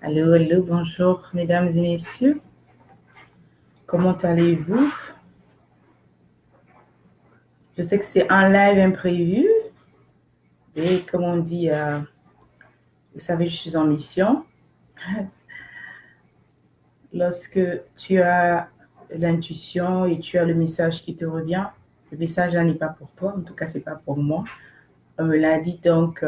Allô, allô, bonjour, mesdames et messieurs. Comment allez-vous? Je sais que c'est un live imprévu. Et comme on dit, vous savez, je suis en mission. Lorsque tu as l'intuition et tu as le message qui te revient, le message là n'est pas pour toi. En tout cas, c'est pas pour moi. On me l'a dit. Donc,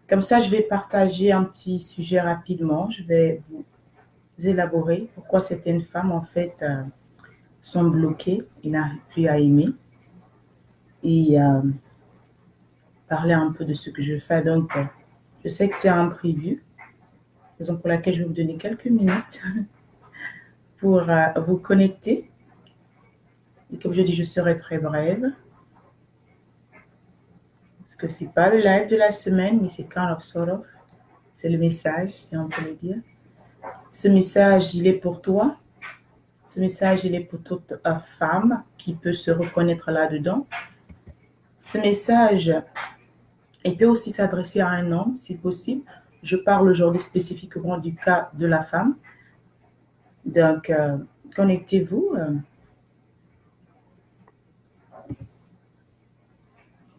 comme ça, je vais partager un petit sujet rapidement. Je vais vous élaborer pourquoi certaines femmes, en fait, sont bloquées et n'arrivent plus à aimer. Et parler un peu de ce que je fais. Donc, je sais que c'est imprévu, raison pour laquelle je vais vous donner quelques minutes pour vous connecter. Et comme je dis, je serai très brève. Parce que c'est pas le live de la semaine, mais c'est kind of, sort of. C'est le message, si on peut le dire. Ce message, il est pour toi. Ce message, il est pour toute femme qui peut se reconnaître là-dedans. Ce message, il peut aussi s'adresser à un homme, si possible. Je parle aujourd'hui spécifiquement du cas de la femme. Donc, connectez-vous.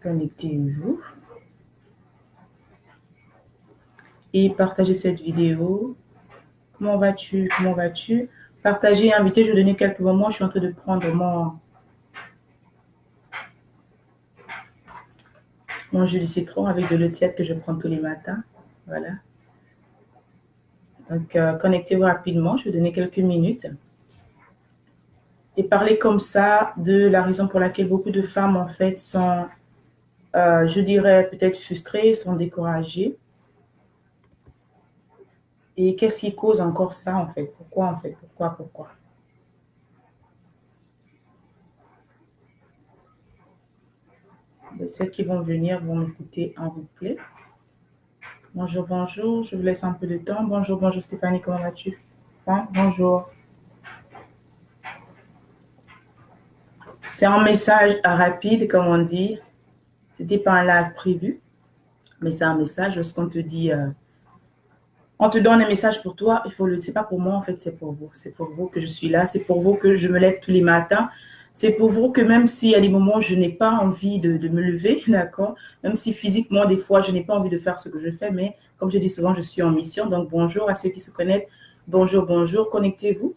Connectez-vous. Et partagez cette vidéo. Comment vas-tu? Comment vas-tu? Partagez et invitez. Je vais donner quelques moments. Je suis en train de prendre mon jus de citron avec de l'eau tiède que je prends tous les matins. Voilà. Donc, connectez-vous rapidement. Je vais donner quelques minutes. Et parler comme ça de la raison pour laquelle beaucoup de femmes, en fait, sont, je dirais, peut-être frustrées, sont découragées. Et qu'est-ce qui cause encore ça, en fait? Pourquoi, en fait? Pourquoi? Celles qui vont venir vont m'écouter en replay. Bonjour, bonjour. Je vous laisse un peu de temps. Bonjour, bonjour Stéphanie, comment vas-tu? Bonjour. C'est un message rapide, comme on dit. C'était pas un live prévu, mais c'est un message. Lorsqu'on te dit, on te donne un message pour toi, il faut le. C'est pas pour moi, en fait, c'est pour vous. C'est pour vous que je suis là. C'est pour vous que je me lève tous les matins. C'est pour vous que même s'il y a des moments où je n'ai pas envie de me lever, d'accord, même si physiquement, des fois, je n'ai pas envie de faire ce que je fais, mais comme je dis souvent, je suis en mission. Donc, bonjour à ceux qui se connaissent. Bonjour, bonjour, connectez-vous.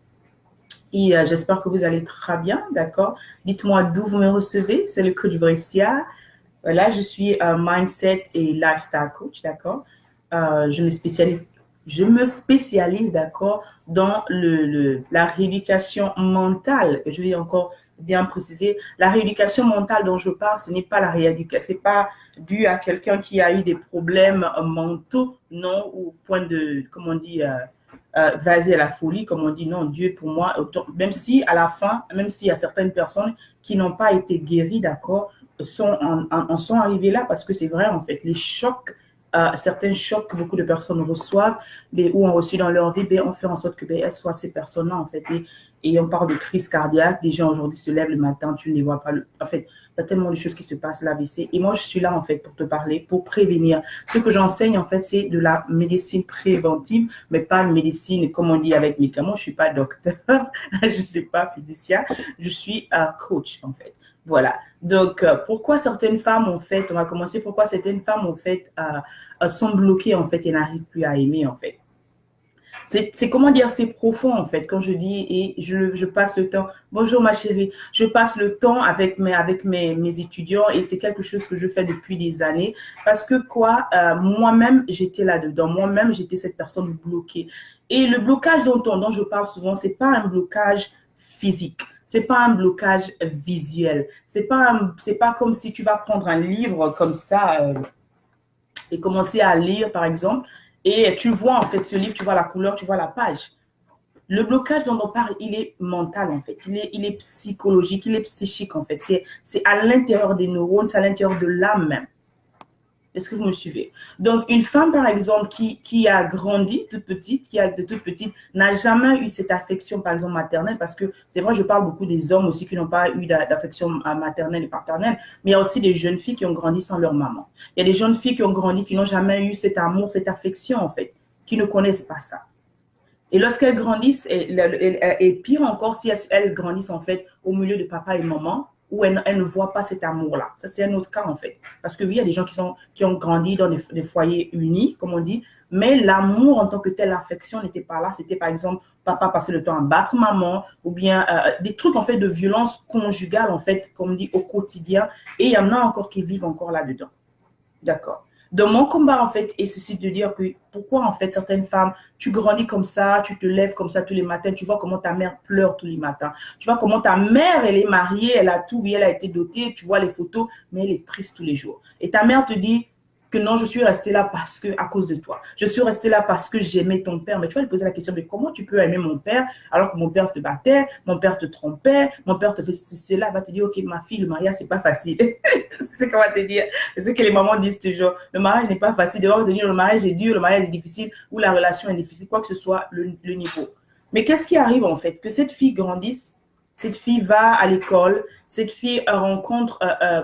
Et j'espère que vous allez très bien, d'accord. Dites-moi d'où vous me recevez. C'est le coach Brescia. Voilà, je suis mindset et lifestyle coach, d'accord. Je me spécialise, d'accord, dans la rééducation mentale. Je vais encore bien préciser. La rééducation mentale dont je parle, ce n'est pas la rééducation, c'est pas dû à quelqu'un qui a eu des problèmes mentaux, non, au point de, comme on dit, vaser à la folie, comme on dit, non, Dieu pour moi, même si à la fin, même s'il y a certaines personnes qui n'ont pas été guéries, d'accord, en sont arrivées là parce que c'est vrai, en fait, les chocs, certains chocs que beaucoup de personnes reçoivent ou ont reçu dans leur vie, on fait en sorte que elles soient ces personnes-là, en fait. Et on parle de crise cardiaque. Des gens aujourd'hui se lèvent le matin, tu ne les vois pas. En fait, il y a tellement de choses qui se passent, l'AVC. Et moi, je suis là, en fait, pour te parler, pour prévenir. Ce que j'enseigne, en fait, c'est de la médecine préventive, mais pas une médecine, comme on dit, avec médicaments. Je ne suis pas docteur, je ne suis pas physicien, je suis coach, en fait. Voilà. Donc, pourquoi certaines femmes, en fait, on va commencer, pourquoi certaines femmes, en fait, sont bloquées, en fait, et n'arrivent plus à aimer, en fait. C'est comment dire, c'est profond en fait, quand je dis et je passe le temps. Bonjour ma chérie, je passe le temps avec mes étudiants et c'est quelque chose que je fais depuis des années parce que moi-même j'étais là-dedans, moi-même j'étais cette personne bloquée. Et le blocage dont je parle souvent, c'est pas un blocage physique. C'est pas un blocage visuel. C'est pas comme si tu vas prendre un livre comme ça et commencer à lire, par exemple, et tu vois en fait ce livre, tu vois la couleur, tu vois la page. Le blocage dont on parle, il est mental en fait, il est psychologique, il est psychique en fait. C'est à l'intérieur des neurones, c'est à l'intérieur de l'âme même. Est-ce que vous me suivez? Donc, une femme, par exemple, qui a grandi toute petite, qui a de toute petite, n'a jamais eu cette affection, par exemple, maternelle, parce que c'est vrai, je parle beaucoup des hommes aussi qui n'ont pas eu d'affection maternelle et paternelle, mais il y a aussi des jeunes filles qui ont grandi sans leur maman. Il y a des jeunes filles qui ont grandi, qui n'ont jamais eu cet amour, cette affection, en fait. qui ne connaissent pas ça. Et lorsqu'elles grandissent, et pire encore, si elles grandissent en fait au milieu de papa et maman, où elles ne voient pas cet amour-là. Ça, c'est un autre cas en fait. Parce que oui, il y a des gens qui ont grandi dans des foyers unis, comme on dit, mais l'amour en tant que tel, l'affection n'était pas là. C'était par exemple, papa passait le temps à battre maman, ou bien des trucs en fait de violence conjugale en fait, comme on dit, au quotidien. Et il y en a encore qui vivent encore là-dedans. D'accord. Donc, mon combat, en fait, est ceci de dire que pourquoi, en fait, certaines femmes, tu grandis comme ça, tu te lèves comme ça tous les matins, tu vois comment ta mère pleure tous les matins, tu vois comment ta mère, elle est mariée, elle a tout, oui, elle a été dotée, tu vois les photos, mais elle est triste tous les jours. Et ta mère te dit que non, je suis restée là parce que, à cause de toi. Je suis restée là parce que j'aimais ton père. Mais tu vas lui poser la question, mais comment tu peux aimer mon père alors que mon père te battait, mon père te trompait, mon père te fait cela, elle va te dire, ok, ma fille, le mariage, c'est pas facile. C'est ce qu'on va te dire. C'est ce que les mamans disent toujours. Le mariage n'est pas facile. D'abord, de dire le mariage est dur, le mariage est difficile, ou la relation est difficile, quoi que ce soit le niveau. Mais qu'est-ce qui arrive en fait? Que cette fille grandisse, cette fille va à l'école, cette fille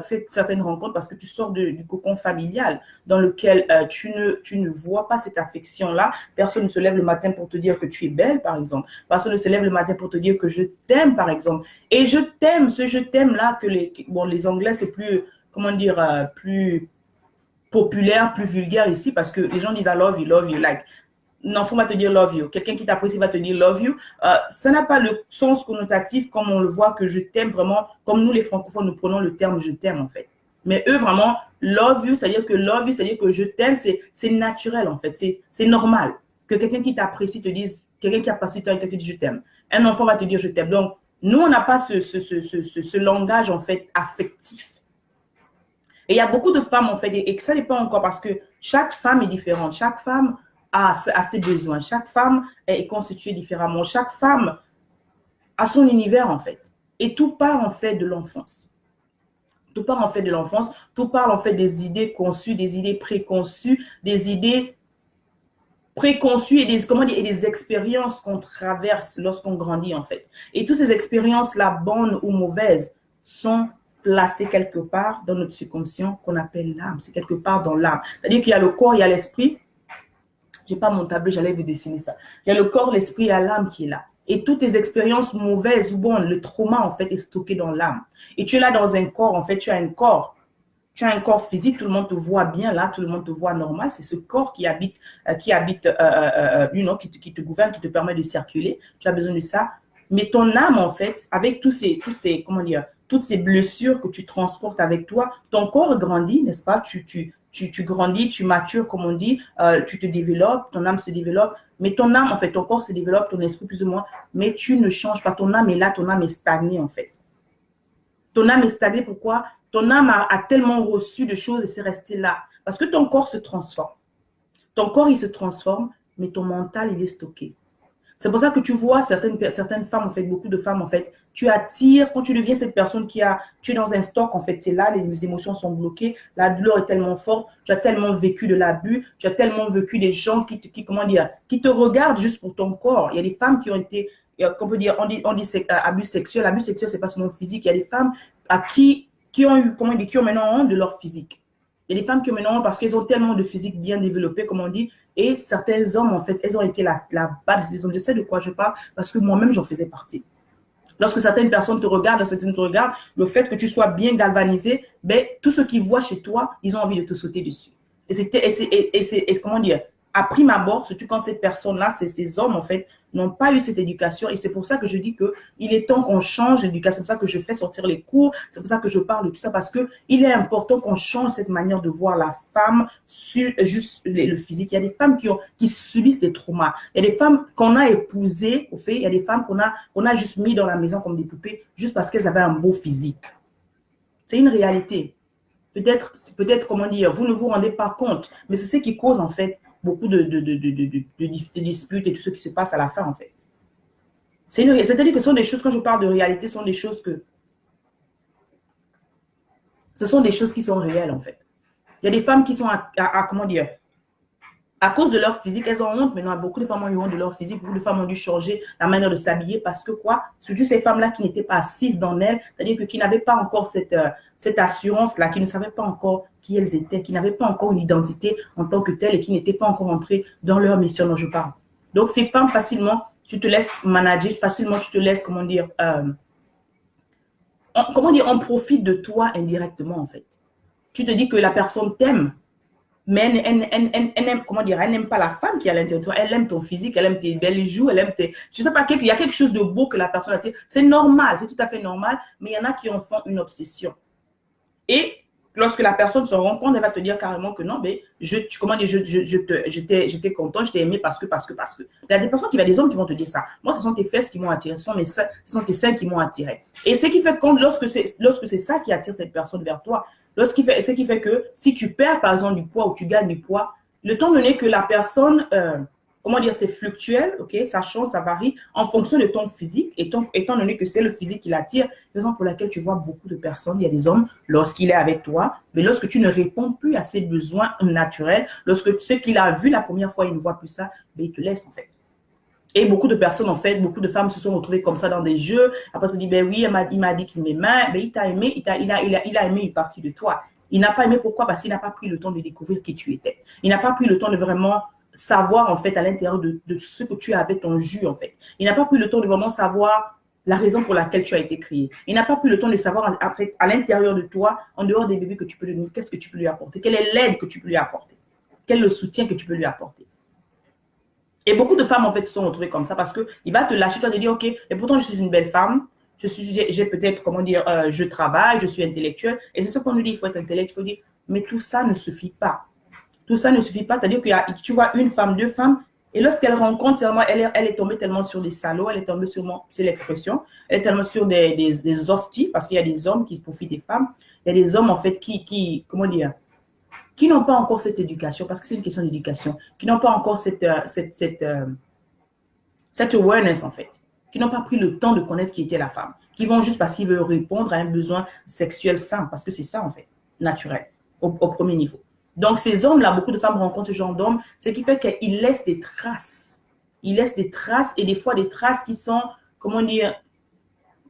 fait certaines rencontres parce que tu sors du cocon familial dans lequel tu ne vois pas cette affection-là. Personne ne se lève le matin pour te dire que tu es belle, par exemple. Personne ne se lève le matin pour te dire que je t'aime, par exemple. Et je t'aime, ce je t'aime-là, que les Anglais, c'est plus, comment dire, plus populaire, plus vulgaire ici parce que les gens disent I love you, like. Un enfant va te dire love you. Quelqu'un qui t'apprécie va te dire love you. Ça n'a pas le sens connotatif comme on le voit que je t'aime vraiment, comme nous les francophones, nous prenons le terme je t'aime en fait. Mais eux vraiment, love you, c'est-à-dire que je t'aime, c'est naturel en fait. C'est normal que quelqu'un qui t'apprécie te dise, quelqu'un qui a passé du temps avec toi te dit je t'aime. Un enfant va te dire je t'aime. Donc, nous, on n'a pas ce langage en fait affectif. Et il y a beaucoup de femmes en fait, et que ça dépend encore parce que chaque femme est différente. Chaque femme a ses besoins. Chaque femme est constituée différemment. Chaque femme a son univers en fait. Et tout part en fait de l'enfance. Tout part en fait de l'enfance. Tout part en fait des idées conçues, des idées préconçues, des idées préconçues et des expériences qu'on traverse lorsqu'on grandit en fait. Et toutes ces expériences-là, bonnes ou mauvaises, sont placées quelque part dans notre subconscient qu'on appelle l'âme. C'est quelque part dans l'âme. C'est-à-dire qu'il y a le corps, il y a l'esprit. J'ai pas mon tableau, j'allais vous dessiner ça. Il y a le corps, l'esprit et l'âme qui est là. Et toutes tes expériences mauvaises ou bonnes, le trauma, en fait, est stocké dans l'âme. Et tu es là dans un corps, en fait, tu as un corps. Tu as un corps physique, tout le monde te voit bien là, tout le monde te voit normal. C'est ce corps qui te gouverne, qui te permet de circuler. Tu as besoin de ça. Mais ton âme, en fait, avec comment dire, toutes ces blessures que tu transportes avec toi, ton corps grandit, n'est-ce pas? Tu grandis, tu matures, comme on dit, tu te développes, ton âme se développe, mais ton âme, en fait, ton corps se développe, ton esprit plus ou moins, mais tu ne changes pas. Ton âme est là, ton âme est stagnée, en fait. Ton âme est stagnée, pourquoi? Ton âme a tellement reçu de choses et c'est resté là. Parce que ton corps se transforme. Ton corps, il se transforme, mais ton mental, il est stocké. C'est pour ça que tu vois certaines femmes, en fait, beaucoup de femmes, en fait, tu attires, quand tu deviens cette personne tu es dans un stock, en fait, tu es là, les émotions sont bloquées, la douleur est tellement forte, tu as tellement vécu de l'abus, tu as tellement vécu des gens qui te regardent juste pour ton corps. Il y a des femmes qui ont été, qu'on peut dire, on dit abus sexuel. Abus sexuel, c'est pas seulement physique. Il y a des femmes qui ont eu, qui ont maintenant honte de leur physique. Il y a des femmes qui ont maintenant parce qu'elles ont tellement de physique bien développé, comme on dit, et certains hommes, en fait, elles ont été la base. Je sais de quoi je parle parce que moi-même, j'en faisais partie. Lorsque certaines personnes te regardent, le fait que tu sois bien galvanisé, ben, tout ce qu'ils voient chez toi, ils ont envie de te sauter dessus. Et comment dire, à prime abord, surtout quand ces personnes-là, ces hommes, en fait, n'ont pas eu cette éducation. Et c'est pour ça que je dis qu'il est temps qu'on change l'éducation. C'est pour ça que je fais sortir les cours. C'est pour ça que je parle de tout ça. Parce qu'il est important qu'on change cette manière de voir la femme sur juste le physique. Il y a des femmes qui subissent des traumas. Il y a des femmes qu'on a épousées, au fait. Il y a des femmes qu'on a juste mis dans la maison comme des poupées juste parce qu'elles avaient un beau physique. C'est une réalité. Peut-être, comment dire, vous ne vous rendez pas compte. Mais c'est ce qui cause, en fait, beaucoup de disputes et tout ce qui se passe à la fin, en fait. C'est-à-dire que ce sont des choses, quand je parle de réalité, ce sont des choses qui sont réelles, en fait. Il y a des femmes qui sont comment dire, à cause de leur physique, elles ont honte maintenant. Beaucoup de femmes ont eu honte de leur physique. Beaucoup de femmes ont dû changer la manière de s'habiller parce que quoi? Surtout ces femmes-là qui n'étaient pas assises dans elles, c'est-à-dire que qui n'avaient pas encore cette assurance-là, qui ne savaient pas encore qui elles étaient, qui n'avaient pas encore une identité en tant que telle et qui n'étaient pas encore entrées dans leur mission dont je parle. Donc ces femmes, facilement, tu te laisses manager, facilement, tu te laisses, comment dire, on profite de toi indirectement en fait. Tu te dis que la personne t'aime, mais elle n'aime, comment dire, elle n'aime pas la femme qui est à l'intérieur de toi. Elle aime ton physique, elle aime tes belles joues, elle aime tes... Je sais pas, il y a quelque chose de beau que la personne a. C'est normal, c'est tout à fait normal, mais il y en a qui en font une obsession. Et lorsque la personne se rend compte, elle va te dire carrément que non, mais comment dire, j'étais content, je t'ai aimé parce que. Il y a des personnes, il y a des hommes qui vont te dire ça. Moi, ce sont tes fesses qui m'ont attiré, ce sont tes seins qui m'ont attiré. Et ce qui fait que lorsque c'est ça qui attire cette personne vers toi, ce qui fait que si tu perds, par exemple, du poids ou tu gagnes du poids, le temps donné que la personne, comment dire, c'est fluctuel, ok, ça change, ça varie en fonction de ton physique, étant donné que c'est le physique qui l'attire, raison pour laquelle tu vois beaucoup de personnes, il y a des hommes, lorsqu'il est avec toi, mais lorsque tu ne réponds plus à ses besoins naturels, lorsque tu sais qu'il a vu la première fois, il ne voit plus ça, mais il te laisse en fait. Et beaucoup de personnes, en fait, beaucoup de femmes se sont retrouvées comme ça dans des jeux. Après, se dit, ben oui, il m'a dit qu'il m'aimait, mais il t'a aimé, il a aimé une partie de toi. Il n'a pas aimé, pourquoi? Parce qu'il n'a pas pris le temps de découvrir qui tu étais. Il n'a pas pris le temps de vraiment savoir, en fait, à l'intérieur de ce que tu as avec ton jus, en fait. Il n'a pas pris le temps de vraiment savoir la raison pour laquelle tu as été créé. Il n'a pas pris le temps de savoir, en fait, à l'intérieur de toi, en dehors des bébés que tu peux lui donner, qu'est-ce que tu peux lui apporter? Quelle est l'aide que tu peux lui apporter? Quel est le soutien que tu peux lui apporter? Et beaucoup de femmes, en fait, se sont retrouvées comme ça parce qu'il va te lâcher, toi, de dire, OK, et pourtant, je suis une belle femme. J'ai peut-être, comment dire, je travaille, je suis intellectuelle. Et c'est ce qu'on nous dit, il faut être intellectuel. Il faut dire, mais tout ça ne suffit pas. Tout ça ne suffit pas. C'est-à-dire que tu vois une femme, deux femmes, et lorsqu'elle rencontre, seulement, elle est tombée tellement sur des salauds, elle est tombée sur, c'est l'expression, elle est tellement sur des hosties, parce qu'il y a des hommes qui profitent des femmes. Il y a des hommes, en fait, comment dire, qui n'ont pas encore cette éducation, parce que c'est une question d'éducation, qui n'ont pas encore cette awareness, en fait, qui n'ont pas pris le temps de connaître qui était la femme, qui vont juste parce qu'ils veulent répondre à un besoin sexuel sain, parce que c'est ça, en fait, naturel, au premier niveau. Donc, ces hommes-là, beaucoup de femmes rencontrent ce genre d'hommes, ce qui fait qu'ils laissent des traces. Ils laissent des traces, et des fois des traces qui sont, comment dire,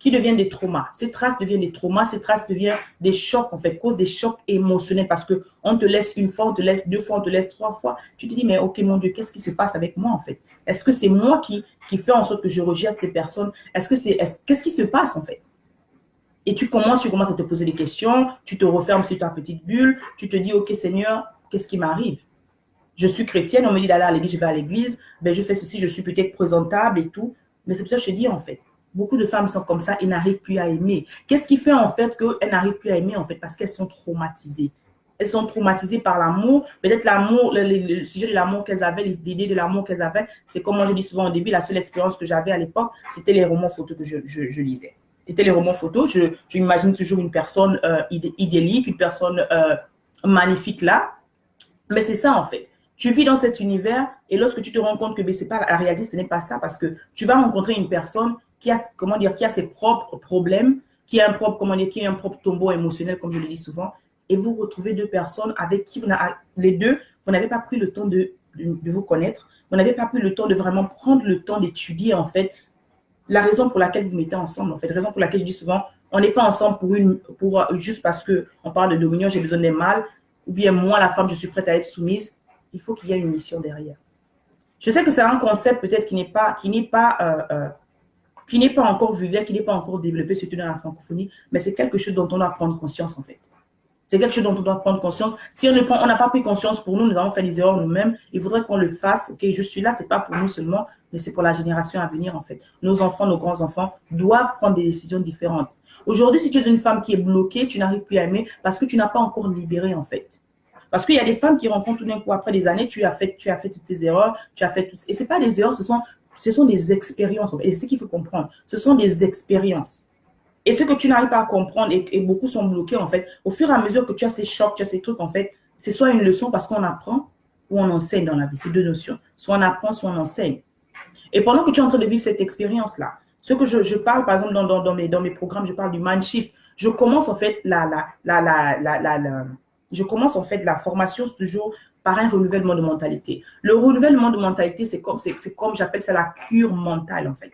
qui deviennent des traumas. Ces traces deviennent des traumas, ces traces deviennent des chocs, en fait, causent des chocs émotionnels parce qu'on te laisse une fois, on te laisse deux fois, on te laisse trois fois. Tu te dis, mais ok, mon Dieu, qu'est-ce qui se passe avec moi, en fait? Est-ce que c'est moi qui fait en sorte que je rejette ces personnes? Qu'est-ce qui se passe, en fait? Et tu commences à te poser des questions, tu te refermes sur ta petite bulle, tu te dis, ok, Seigneur, qu'est-ce qui m'arrive? Je suis chrétienne, on me dit d'aller à l'église, je vais à l'église, ben, je fais ceci, je suis peut-être présentable et tout. Mais c'est pour ça que je te dis, en fait, beaucoup de femmes sont comme ça et n'arrivent plus à aimer. Qu'est-ce qui fait, en fait, qu'elles n'arrivent plus à aimer, en fait? Parce qu'elles sont traumatisées. Elles sont traumatisées par l'amour. Peut-être l'amour, le sujet de l'amour qu'elles avaient, l'idée de l'amour qu'elles avaient, c'est comme moi je dis souvent au début, la seule expérience que j'avais à l'époque, c'était les romans photos que je lisais. C'était les romans photos. Je m'imagine toujours une personne idyllique, une personne magnifique là. Mais c'est ça, en fait. Tu vis dans cet univers et lorsque tu te rends compte que c'est pas la réalité, ce n'est pas ça parce que tu vas rencontrer une personne qui a, comment dire, qui a ses propres problèmes, qui a un propre, comment dire, qui a un propre tombeau émotionnel, comme je le dis souvent, et vous retrouvez deux personnes avec qui les deux, vous n'avez pas pris le temps de vous connaître, vous n'avez pas pris le temps de vraiment prendre le temps d'étudier, en fait, la raison pour laquelle vous mettez ensemble, en fait, la raison pour laquelle je dis souvent, on n'est pas ensemble juste parce qu'on parle de dominion, j'ai besoin des mâles, ou bien moi, la femme, je suis prête à être soumise. Il faut qu'il y ait une mission derrière. Je sais que c'est un concept peut-être qui n'est pas encore vulgaire, qui n'est pas encore développé, surtout dans la francophonie, mais c'est quelque chose dont on doit prendre conscience, en fait. C'est quelque chose dont on doit prendre conscience. Si on n'a pas pris conscience pour nous, nous avons fait des erreurs nous-mêmes, il faudrait qu'on le fasse. Ok, je suis là, c'est pas pour nous seulement, mais c'est pour la génération à venir, en fait. Nos enfants, nos grands-enfants doivent prendre des décisions différentes. Aujourd'hui, si tu es une femme qui est bloquée, tu n'arrives plus à aimer parce que tu n'as pas encore libéré, en fait. Parce qu'il y a des femmes qui rencontrent tout d'un coup, après des années, tu as fait toutes ces erreurs, et ce n'est pas des erreurs, ce sont des expériences. En fait. Et c'est ce qu'il faut comprendre. Ce sont des expériences. Et ce que tu n'arrives pas à comprendre, et beaucoup sont bloqués, en fait, au fur et à mesure que tu as ces chocs, tu as ces trucs, en fait, c'est soit une leçon parce qu'on apprend ou on enseigne dans la vie. C'est deux notions. Soit on apprend, soit on enseigne. Et pendant que tu es en train de vivre cette expérience-là, ce que je parle, par exemple, dans mes programmes, je parle du mind shift. Je commence, en fait, la formation, toujours par un renouvellement de mentalité. Le renouvellement de mentalité, c'est comme j'appelle ça la cure mentale, en fait.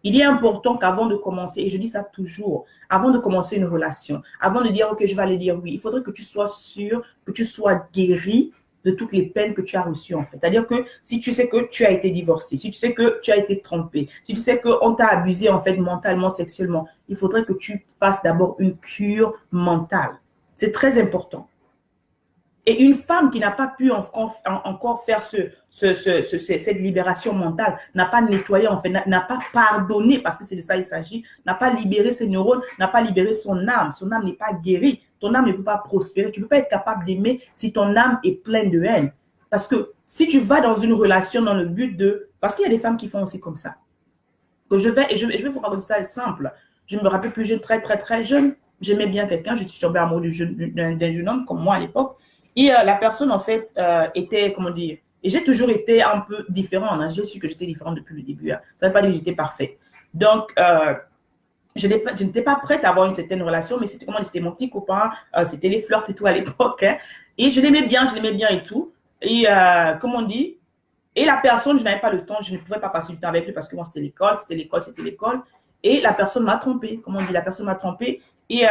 Il est important qu'avant de commencer, et je dis ça toujours, avant de commencer une relation, avant de dire, OK, je vais aller dire oui, il faudrait que tu sois sûr, que tu sois guéri de toutes les peines que tu as reçues, en fait. C'est-à-dire que si tu sais que tu as été divorcé, si tu sais que tu as été trompé, si tu sais qu'on t'a abusé, en fait, mentalement, sexuellement, il faudrait que tu fasses d'abord une cure mentale. C'est très important. Et une femme qui n'a pas pu encore faire cette libération mentale, n'a pas nettoyé, en fait, n'a pas pardonné, parce que c'est de ça qu'il s'agit, n'a pas libéré ses neurones, n'a pas libéré son âme n'est pas guérie, ton âme ne peut pas prospérer, tu ne peux pas être capable d'aimer si ton âme est pleine de haine. Parce que si tu vas dans une relation dans le but de... Parce qu'il y a des femmes qui font aussi comme ça. Que je vais vous raconter ça simple. Je me rappelle plus jeune, très jeune, j'aimais bien quelqu'un, je suis tombée amoureux d'un jeune homme comme moi à l'époque. Et la personne, en fait, était, comment dire, et j'ai toujours été un peu différente. Hein. J'ai su que j'étais différente depuis le début. Hein. Ça ne veut pas dire que j'étais parfaite. Donc, je n'étais pas prête à avoir une certaine relation, mais c'était mon petit copain, c'était les flirts et tout à l'époque. Hein. Et je l'aimais bien et tout. Et comme on dit, et la personne, je n'avais pas le temps, je ne pouvais pas passer du temps avec lui parce que moi, c'était l'école. Et la personne m'a trompée. Comment on dit, la personne m'a trompée. Et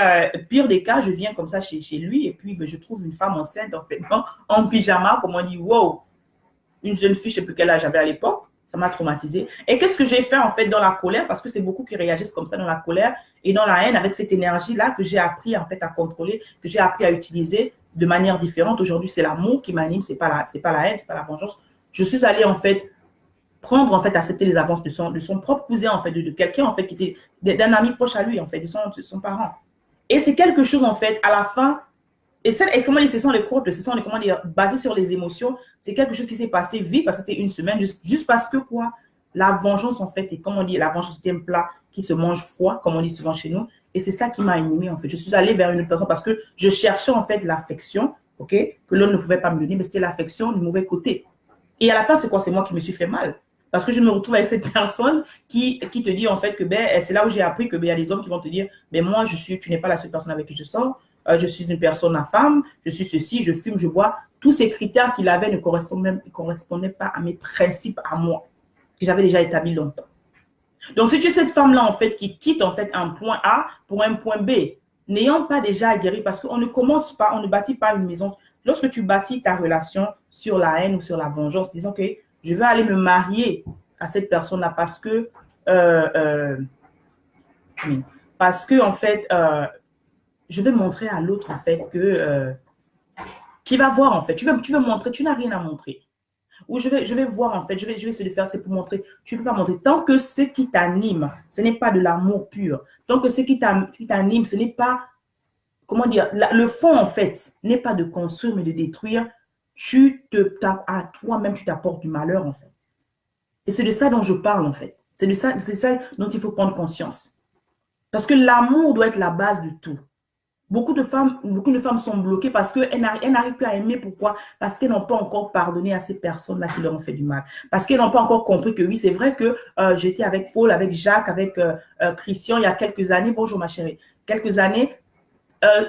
pire des cas, je viens comme ça chez lui et puis je trouve une femme enceinte en pyjama, comme on dit, wow, une jeune fille, je ne sais plus quel âge j'avais à l'époque, ça m'a traumatisée. Et qu'est-ce que j'ai fait en fait dans la colère, parce que c'est beaucoup qui réagissent comme ça dans la colère et dans la haine, avec cette énergie-là que j'ai appris en fait à contrôler, que j'ai appris à utiliser de manière différente. Aujourd'hui, c'est l'amour qui m'anime, c'est pas la haine, c'est pas la vengeance. Je suis allée en fait prendre, en fait, accepter les avances de son propre cousin, en fait, de quelqu'un, en fait, qui était d'un ami proche à lui, en fait, de son parent. Et c'est quelque chose, en fait, à la fin, et comment dire, ce sont les courtes, ce sont les, comment dire, basés sur les émotions, c'est quelque chose qui s'est passé vite, parce que c'était une semaine, juste parce que, quoi, la vengeance, en fait, et comme on dit, la vengeance, c'est un plat qui se mange froid, comme on dit souvent chez nous, et c'est ça qui m'a animée, en fait. Je suis allée vers une autre personne parce que je cherchais, en fait, l'affection, ok, que l'autre ne pouvait pas me donner, mais c'était l'affection du mauvais côté. Et à la fin, c'est quoi? C'est moi qui me suis fait mal. Parce que je me retrouve avec cette personne qui te dit en fait que c'est là où j'ai appris que il y a des hommes qui vont te dire moi, tu n'es pas la seule personne avec qui je sors. Je suis une personne à femme, je suis ceci, je fume, je bois. Tous ces critères qu'il avait ne correspondaient pas à mes principes à moi, que j'avais déjà établis longtemps. Donc, si tu es cette femme-là, en fait, qui quitte en fait un point A pour un point B, n'ayant pas déjà guéri, parce qu'on ne commence pas, on ne bâtit pas une maison. Lorsque tu bâtis ta relation sur la haine ou sur la vengeance, disons que je vais aller me marier à cette personne-là parce que en fait, je vais montrer à l'autre en fait que qui va voir en fait. Tu veux montrer, tu n'as rien à montrer. Ou je vais voir en fait, je vais essayer de faire, c'est pour montrer. Tu ne peux pas montrer. Tant que ce qui t'anime, ce n'est pas de l'amour pur. Tant que ce qui t'anime, ce n'est pas, comment dire, le fond en fait, n'est pas de construire mais de détruire. À toi-même, tu t'apportes du malheur en fait. Et c'est de ça dont je parle, en fait. C'est ça dont il faut prendre conscience. Parce que l'amour doit être la base de tout. Beaucoup de femmes sont bloquées parce qu'elles n'arrivent plus à aimer. Pourquoi? Parce qu'elles n'ont pas encore pardonné à ces personnes-là qui leur ont fait du mal. Parce qu'elles n'ont pas encore compris que oui, c'est vrai que j'étais avec Paul, avec Jacques, avec Christian il y a quelques années. Bonjour ma chérie. Quelques années.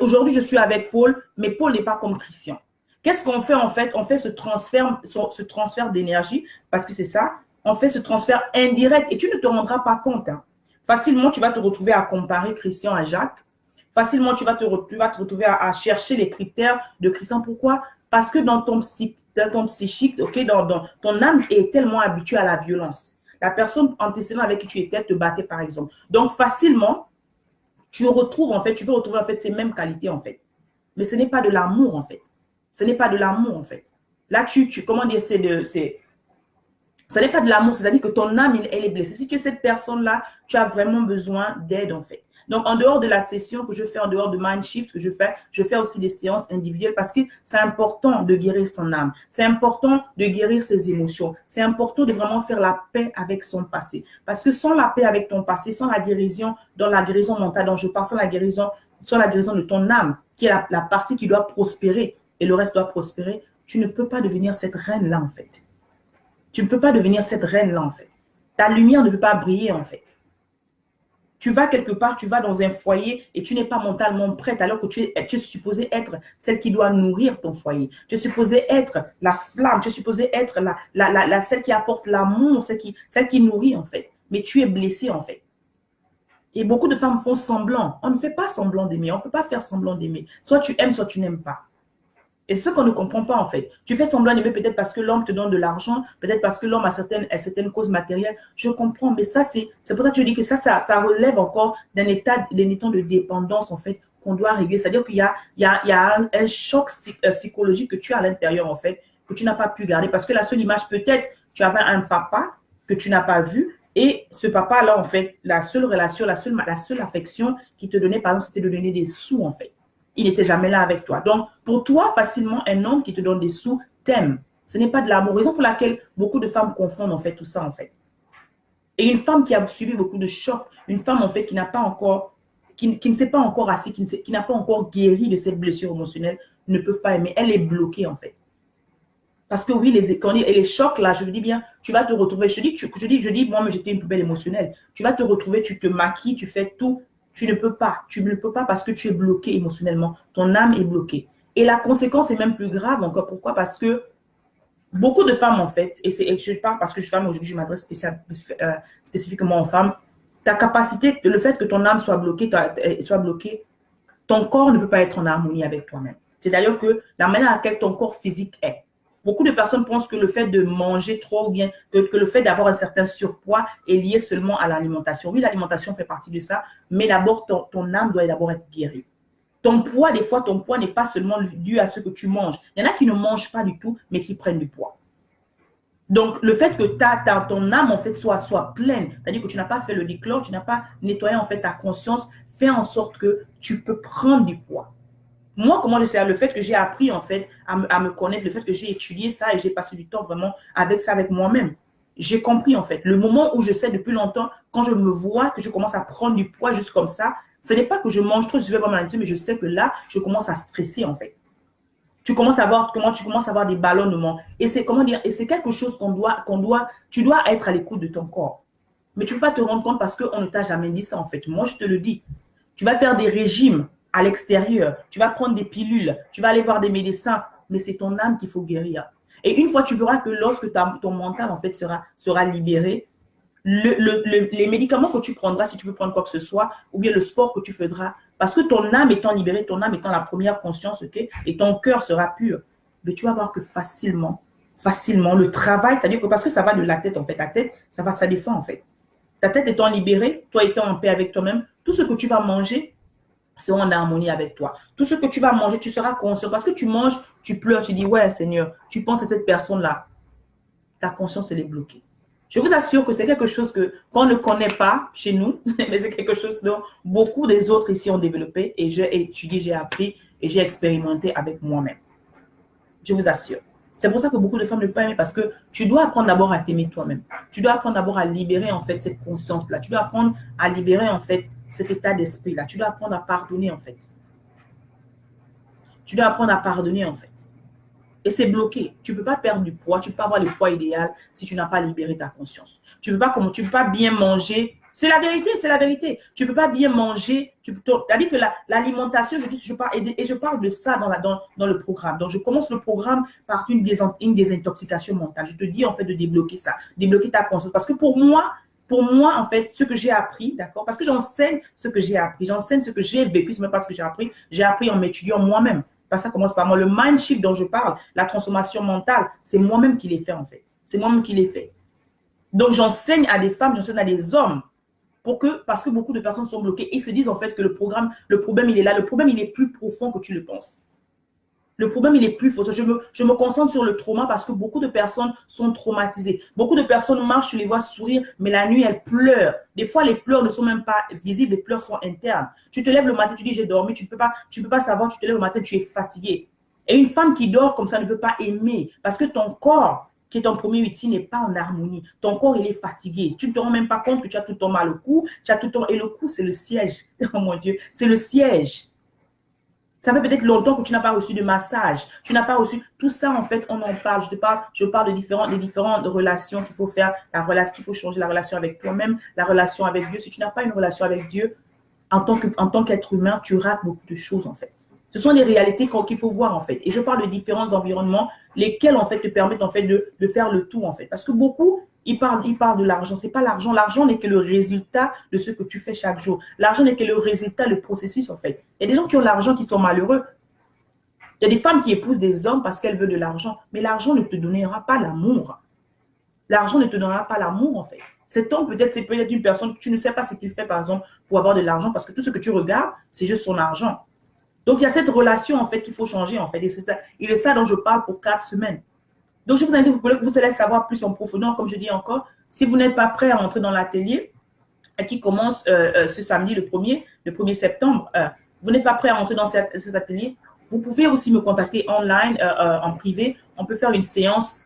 Aujourd'hui, je suis avec Paul, mais Paul n'est pas comme Christian. Qu'est-ce qu'on fait en fait? On fait ce transfert d'énergie, parce que c'est ça. On fait ce transfert indirect et tu ne te rendras pas compte. Hein. Facilement, tu vas te retrouver à comparer Christian à Jacques. Facilement, tu vas te retrouver à chercher les critères de Christian. Pourquoi? Parce que dans ton psychique, okay, dans ton âme est tellement habituée à la violence. La personne antécédente avec qui tu étais te battait, par exemple. Donc, facilement, tu veux retrouver en fait ces mêmes qualités, en fait. Mais ce n'est pas de l'amour, en fait. Ce n'est pas de l'amour, en fait. Là, comment dire, ce n'est pas de l'amour, c'est-à-dire que ton âme, elle est blessée. Si tu es cette personne-là, tu as vraiment besoin d'aide, en fait. Donc, en dehors de la session que je fais, en dehors de Mindshift que je fais aussi des séances individuelles parce que c'est important de guérir son âme. C'est important de guérir ses émotions. C'est important de vraiment faire la paix avec son passé. Parce que sans la paix avec ton passé, sans la guérison, dans la guérison mentale dont je parle, sans la guérison de ton âme, qui est la partie qui doit prospérer et le reste doit prospérer, tu ne peux pas devenir cette reine-là, en fait. Tu ne peux pas devenir cette reine-là, en fait. Ta lumière ne peut pas briller, en fait. Tu vas quelque part, tu vas dans un foyer et tu n'es pas mentalement prête alors que tu es supposée être celle qui doit nourrir ton foyer. Tu es supposée être la flamme, tu es supposée être celle qui apporte l'amour, celle qui nourrit en fait. Mais tu es blessée en fait. Et beaucoup de femmes font semblant. On ne fait pas semblant d'aimer, on ne peut pas faire semblant d'aimer. Soit tu aimes, soit tu n'aimes pas. Et c'est ce qu'on ne comprend pas en fait. Tu fais semblant d'aimer peut-être parce que l'homme te donne de l'argent, peut-être parce que l'homme a certaines causes matérielles. Je comprends, mais ça, c'est pour ça que je dis que ça relève encore d'un état de dépendance en fait qu'on doit régler. C'est-à-dire qu'il y a un choc psychologique que tu as à l'intérieur en fait, que tu n'as pas pu garder. Parce que la seule image, peut-être, tu avais un papa que tu n'as pas vu. Et ce papa-là, en fait, la seule relation, la seule affection qu'il te donnait, par exemple, c'était de donner des sous en fait. Il n'était jamais là avec toi. Donc, pour toi, facilement, un homme qui te donne des sous t'aime. Ce n'est pas de l'amour. Raison pour laquelle beaucoup de femmes confondent en fait tout ça en fait. Et une femme qui a subi beaucoup de chocs, une femme en fait qui n'a pas encore, qui ne s'est pas encore assise, qui n'a pas encore guéri de ses blessures émotionnelles, ne peuvent pas aimer. Elle est bloquée en fait. Parce que oui, les chocs là, je le dis bien, tu vas te retrouver. Je dis, moi, mais j'étais une poubelle émotionnelle. Tu vas te retrouver, tu te maquilles, tu fais tout. Tu ne peux pas parce que tu es bloqué émotionnellement. Ton âme est bloquée. Et la conséquence est même plus grave encore. Pourquoi? Parce que beaucoup de femmes, en fait, et je parle parce que je suis femme, aujourd'hui, je m'adresse spécifiquement aux femmes, ta capacité, le fait que ton âme soit bloquée, ton corps ne peut pas être en harmonie avec toi-même. C'est-à-dire que la manière à laquelle ton corps physique est. Beaucoup de personnes pensent que le fait de manger trop ou bien que le fait d'avoir un certain surpoids est lié seulement à l'alimentation. Oui, l'alimentation fait partie de ça, mais d'abord, ton âme doit d'abord être guérie. Ton poids, des fois, ton poids n'est pas seulement dû à ce que tu manges. Il y en a qui ne mangent pas du tout, mais qui prennent du poids. Donc, le fait que ton âme, en fait, soit pleine, c'est-à-dire que tu n'as pas fait le déclore, tu n'as pas nettoyé, en fait, ta conscience, fait en sorte que tu peux prendre du poids. Moi, comment je sais, le fait que j'ai appris en fait à me connaître, le fait que j'ai étudié ça et j'ai passé du temps vraiment avec ça, avec moi-même. J'ai compris en fait. Le moment où je sais depuis longtemps, quand je me vois que je commence à prendre du poids juste comme ça, ce n'est pas que je mange trop, je vais pas m'alimenter, mais je sais que là, je commence à stresser en fait. Tu commences à avoir des ballonnements. Et c'est quelque chose tu dois être à l'écoute de ton corps. Mais tu ne peux pas te rendre compte parce qu'on ne t'a jamais dit ça en fait. Moi, je te le dis. Tu vas faire des régimes à l'extérieur, tu vas prendre des pilules, tu vas aller voir des médecins, mais c'est ton âme qu'il faut guérir. Et une fois, tu verras que lorsque ton mental, en fait, sera libéré, les médicaments que tu prendras, si tu veux prendre quoi que ce soit, ou bien le sport que tu feras, parce que ton âme étant libérée, ton âme étant la première conscience, okay, et ton cœur sera pur, mais tu vas voir que facilement, le travail, c'est-à-dire que parce que ça va de la tête, en fait, ta tête, ça descend, en fait. Ta tête étant libérée, toi étant en paix avec toi-même, tout ce que tu vas manger sera en harmonie avec toi. Tout ce que tu vas manger, tu seras conscient. Parce que tu manges, tu pleures, tu dis, ouais, Seigneur, tu penses à cette personne-là. Ta conscience, elle est bloquée. Je vous assure que c'est quelque chose qu'on ne connaît pas chez nous, mais c'est quelque chose dont beaucoup des autres ici ont développé et j'ai étudié, j'ai appris et j'ai expérimenté avec moi-même. Je vous assure. C'est pour ça que beaucoup de femmes ne peuvent pas aimer parce que tu dois apprendre d'abord à t'aimer toi-même. Tu dois apprendre d'abord à libérer en fait cette conscience-là. Tu dois apprendre à libérer en fait cet état d'esprit-là. Tu dois apprendre à pardonner en fait. Tu dois apprendre à pardonner en fait. Et c'est bloqué. Tu ne peux pas perdre du poids, tu ne peux pas avoir le poids idéal si tu n'as pas libéré ta conscience. Tu ne peux pas bien manger. C'est la vérité, c'est la vérité. Tu ne peux pas bien manger. C'est-à-dire que l'alimentation, je parle de ça dans le programme. Donc, je commence le programme par une désintoxication mentale. Je te dis en fait de débloquer ça, débloquer ta conscience. Parce que pour moi, en fait, ce que j'ai appris, d'accord, parce que j'enseigne ce que j'ai appris, j'enseigne ce que j'ai vécu, ce n'est même pas ce que j'ai appris en m'étudiant moi-même. Ça commence par moi. Le mind shift dont je parle, la transformation mentale, c'est moi-même qui l'ai fait en fait. C'est moi-même qui l'ai fait. Donc, j'enseigne à des femmes, j'enseigne à des hommes parce que beaucoup de personnes sont bloquées. Ils se disent en fait que le problème, il est là. Le problème, il est plus profond que tu le penses. Le problème, il est plus faux. Je me concentre sur le trauma parce que beaucoup de personnes sont traumatisées. Beaucoup de personnes marchent, tu les vois sourire, mais la nuit, elles pleurent. Des fois, les pleurs ne sont même pas visibles, les pleurs sont internes. Tu te lèves le matin, tu dis j'ai dormi, tu ne peux pas savoir, tu te lèves le matin, tu es fatigué. Et une femme qui dort comme ça ne peut pas aimer parce que ton corps, qui est ton premier outil, n'est pas en harmonie. Ton corps, il est fatigué. Tu ne te rends même pas compte que tu as tout ton mal au cou, et le cou, c'est le siège. Oh mon Dieu, c'est le siège. Ça fait peut-être longtemps que tu n'as pas reçu de massage. Tu n'as pas reçu. Tout ça, en fait, on en parle. Je parle de différentes relations qu'il faut faire, la relation qu'il faut changer, la relation avec toi-même, la relation avec Dieu. Si tu n'as pas une relation avec Dieu, en tant qu'être humain, tu rates beaucoup de choses, en fait. Ce sont les réalités qu'il faut voir, en fait. Et je parle de différents environnements, lesquels, en fait, te permettent, en fait, de faire le tout, en fait. Parce que beaucoup, ils parlent de l'argent. C'est pas l'argent. L'argent n'est que le résultat de ce que tu fais chaque jour. L'argent n'est que le résultat, le processus, en fait. Il y a des gens qui ont l'argent qui sont malheureux. Il y a des femmes qui épousent des hommes parce qu'elles veulent de l'argent. Mais l'argent ne te donnera pas l'amour. L'argent ne te donnera pas l'amour, en fait. Cet homme, c'est peut-être une personne, tu ne sais pas ce qu'il fait, par exemple, pour avoir de l'argent, parce que tout ce que tu regardes, c'est juste son argent. Donc, il y a cette relation, en fait, qu'il faut changer, en fait. Et c'est ça dont je parle pour 4 semaines. Donc, je vous invite, vous allez savoir plus en profondeur, comme je dis encore. Si vous n'êtes pas prêt à entrer dans l'atelier, qui commence ce samedi, le 1er septembre, vous n'êtes pas prêt à entrer dans cet atelier, vous pouvez aussi me contacter online, en privé. On peut faire une séance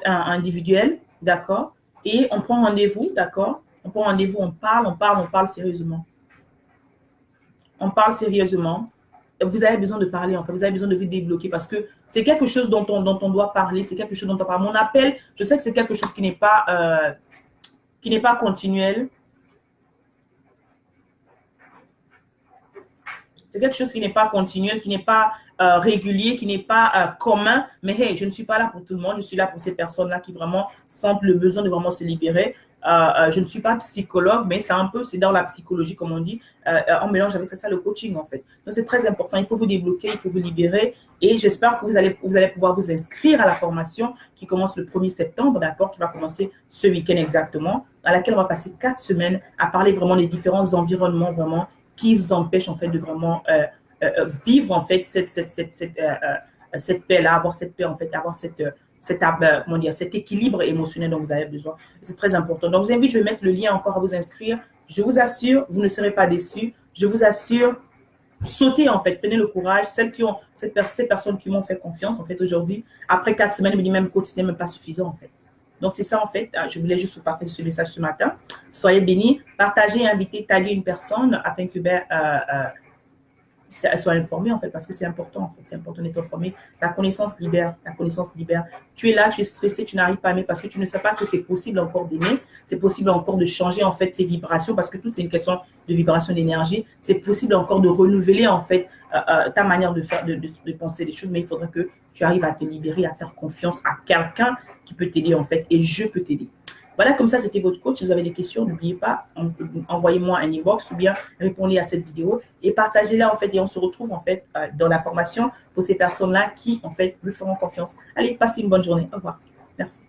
individuelle, d'accord? Et on prend rendez-vous, d'accord? On prend rendez-vous, on parle sérieusement. On parle sérieusement. Vous avez besoin de parler, en fait. Vous avez besoin de vous débloquer parce que c'est quelque chose dont on doit parler. C'est quelque chose dont on parle. Mon appel, je sais que c'est quelque chose qui n'est pas continuel. C'est quelque chose qui n'est pas continuel, qui n'est pas régulier, qui n'est pas commun. Mais hey, je ne suis pas là pour tout le monde. Je suis là pour ces personnes-là qui vraiment sentent le besoin de vraiment se libérer. Je ne suis pas psychologue, mais c'est dans la psychologie, comme on dit. On mélange avec ça le coaching, en fait. Donc, c'est très important. Il faut vous débloquer, il faut vous libérer. Et j'espère que vous allez pouvoir vous inscrire à la formation qui commence le 1er septembre, d'accord, qui va commencer ce week-end exactement, à laquelle on va passer 4 semaines à parler vraiment des différents environnements, vraiment, qui vous empêchent, en fait, de vraiment vivre, en fait, cette paix-là, avoir cette paix, en fait, avoir cet équilibre émotionnel dont vous avez besoin. C'est très important. Donc, je vous invite, je vais mettre le lien encore à vous inscrire. Je vous assure, vous ne serez pas déçus. Je vous assure, sautez, en fait, prenez le courage. Ces personnes qui m'ont fait confiance, en fait, aujourd'hui, après 4 semaines, me disent même que ce n'est même pas suffisant, en fait. Donc, c'est ça, en fait. Je voulais juste vous partager ce message ce matin. Soyez bénis. Partagez, invitez, taguez une personne afin que soit informée, en fait, parce que c'est important, en fait. C'est important d'être informé. La connaissance libère. La connaissance libère. Tu es là, tu es stressé, tu n'arrives pas à aimer parce que tu ne sais pas que c'est possible encore d'aimer. C'est possible encore de changer, en fait, tes vibrations parce que tout, c'est une question de vibration d'énergie. C'est possible encore de renouveler, en fait, ta manière de faire, de penser les choses, mais il faudra que tu arrives à te libérer, à faire confiance à quelqu'un qui peut t'aider, en fait, et je peux t'aider. Voilà, comme ça, c'était votre coach. Si vous avez des questions, n'oubliez pas, envoyez-moi un inbox ou bien répondez à cette vidéo et partagez-la, en fait, et on se retrouve, en fait, dans la formation pour ces personnes-là qui, en fait, me feront confiance. Allez, passez une bonne journée. Au revoir. Merci.